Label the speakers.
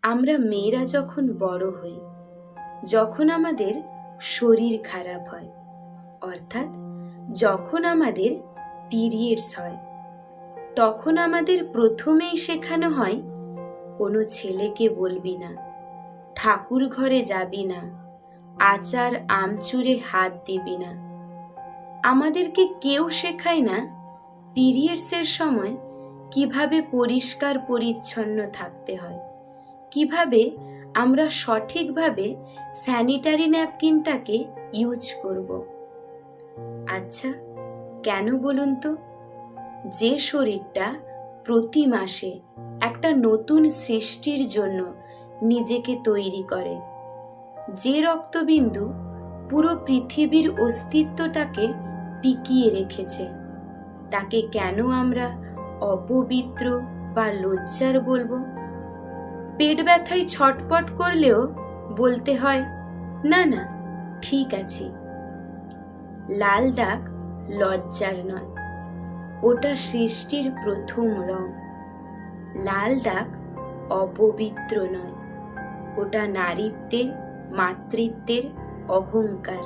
Speaker 1: আমরা মেয়েরা যখন বড় হই, যখন আমাদের শরীর খারাপ হয়, অর্থাৎ যখন আমাদের পিরিয়ডস হয়, তখন আমাদের প্রথমেই শেখানো হয় কোনো ছেলেকে বলবি না, ঠাকুর ঘরে যাবি না, আচার আমচুরে হাত দিবি না। আমাদেরকে কেউ শেখায় না পিরিয়ডসের সময় কিভাবে পরিষ্কার পরিচ্ছন্ন থাকতে হয়, কিভাবে আমরা সঠিকভাবে স্যানিটারি ন্যাপকিনটাকে ইউজ করব। আচ্ছা, কেন বলুন তো? যে শরীরটা প্রতি মাসে একটা নতুন সৃষ্টির জন্য নিজেকে তৈরি করে, যে রক্তবিন্দু পুরো পৃথিবীর অস্তিত্বটাকে টিকিয়ে রেখেছে, তাকে কেন আমরা অপবিত্র বা লজ্জার বলবো? পেট ব্যথায় ছটপট করলেও বলতে হয়, না না, ঠিক আছে। লাল দাগ লজ্জার নয়, ওটা সৃষ্টির প্রথম রং। লাল দাগ অপবিত্র নয়, ওটা নারীত্বের, মাতৃত্বের অহংকার।